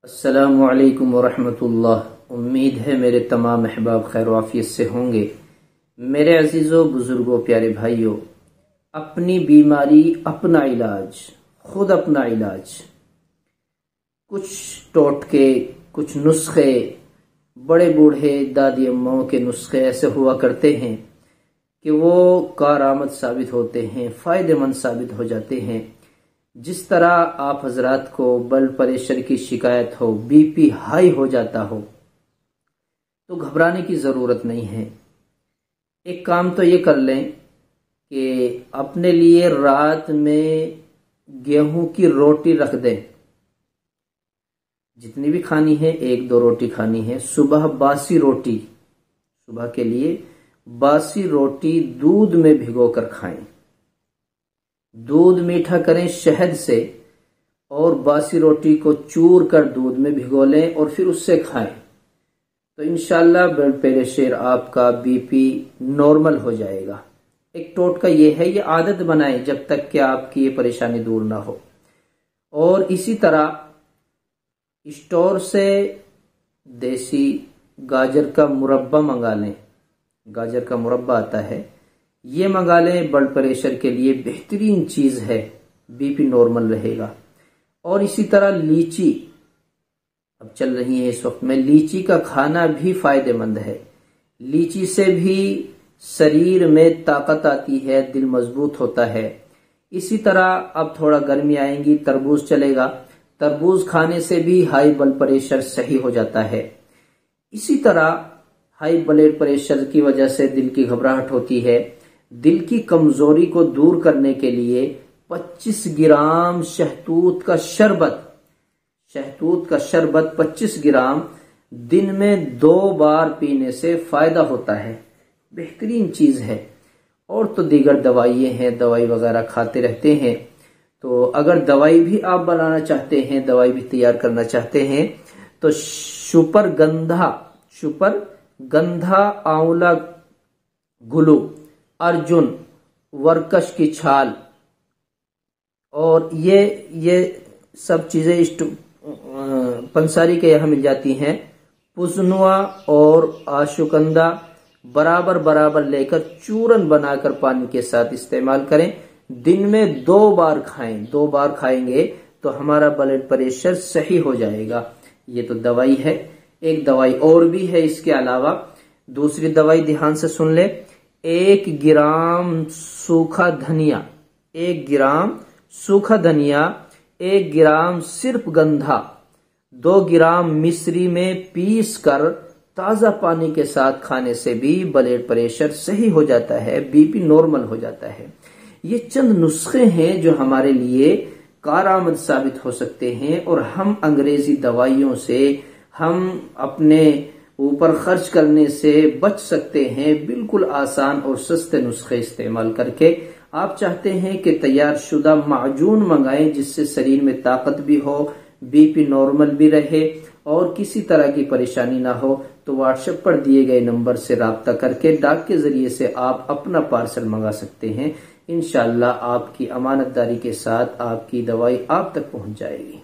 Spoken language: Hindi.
अस्सलामुअलैकुम वरहमतुल्लाह। उम्मीद है मेरे तमाम अहबाब खैर वाफियत से होंगे। मेरे अजीज़ों, बुजुर्गों, प्यारे भाइयों, अपनी बीमारी अपना इलाज, खुद अपना इलाज। कुछ टोटके, कुछ नुस्खे, बड़े बूढ़े दादी अम्माओं के नुस्खे ऐसे हुआ करते हैं कि वो कारआमद साबित होते हैं, फायदेमंद साबित हो जाते हैं। जिस तरह आप हजरात को ब्लड प्रेशर की शिकायत हो, बीपी हाई हो जाता हो, तो घबराने की ज़रूरत नहीं है। एक काम तो ये कर लें कि अपने लिए रात में गेहूं की रोटी रख दें। जितनी भी खानी है, 1-2 रोटी खानी है। सुबह बासी रोटी, सुबह के लिए बासी रोटी दूध में भिगोकर खाएं। दूध मीठा करें शहद से और बासी रोटी को चूर कर दूध में भिगो लें और फिर उससे खाएं, तो इंशाल्लाह ब्लड प्रेशर आपका, बीपी नॉर्मल हो जाएगा। एक टोटका ये है, ये आदत बनाएं जब तक कि आपकी ये परेशानी दूर ना हो। और इसी तरह स्टोर से देसी गाजर का मुरब्बा मंगा लें। गाजर का मुरब्बा आता है, ये मंगा लें। ब्लड प्रेशर के लिए बेहतरीन चीज है, बीपी नॉर्मल रहेगा। और इसी तरह लीची अब चल रही है इस वक्त में, लीची का खाना भी फायदेमंद है। लीची से भी शरीर में ताकत आती है, दिल मजबूत होता है। इसी तरह अब थोड़ा गर्मी आएंगी, तरबूज चलेगा। तरबूज खाने से भी हाई ब्लड प्रेशर सही हो जाता है। इसी तरह हाई ब्लड प्रेशर की वजह से दिल की घबराहट होती है। दिल की कमजोरी को दूर करने के लिए 25 ग्राम शहतूत का शरबत 25 ग्राम दिन में 2 बार पीने से फायदा होता है। बेहतरीन चीज है। और तो दीगर दवाइयां हैं, दवाई वगैरह खाते रहते हैं। तो अगर दवाई भी आप बनाना चाहते हैं, दवाई भी तैयार करना चाहते हैं, तो सुपर गंधा आंवला गुलू, अर्जुन, वर्कश की छाल, और ये सब चीजें पंसारी के यहाँ मिल जाती हैं। पुजनुआ और आशुकंदा बराबर लेकर चूरन बनाकर पानी के साथ इस्तेमाल करें। दिन में 2 बार खाएं। 2 बार खाएंगे तो हमारा ब्लड प्रेशर सही हो जाएगा। ये तो दवाई है। एक दवाई और भी है इसके अलावा। दूसरी दवाई ध्यान से सुन ले। 1 ग्राम सूखा धनिया, 1 ग्राम सूखा धनिया, 1 ग्राम सिर्फ गंधा, 2 ग्राम मिश्री में पीस कर ताजा पानी के साथ खाने से भी ब्लड प्रेशर सही हो जाता है, बीपी नॉर्मल हो जाता है। ये चंद नुस्खे हैं जो हमारे लिए कारआमद साबित हो सकते हैं। और हम अंग्रेजी दवाइयों से, हम अपने ऊपर खर्च करने से बच सकते हैं, बिल्कुल आसान और सस्ते नुस्खे इस्तेमाल करके। आप चाहते हैं कि तैयार शुदा माजून मंगाएं जिससे शरीर में ताकत भी हो, बीपी नॉर्मल भी रहे और किसी तरह की परेशानी ना हो, तो व्हाट्सएप पर दिए गए नंबर से राब्ता करके डाक के जरिए से आप अपना पार्सल मंगा सकते हैं। इंशाल्लाह आपकी अमानतदारी के साथ आपकी दवाई आप तक पहुंच जाएगी।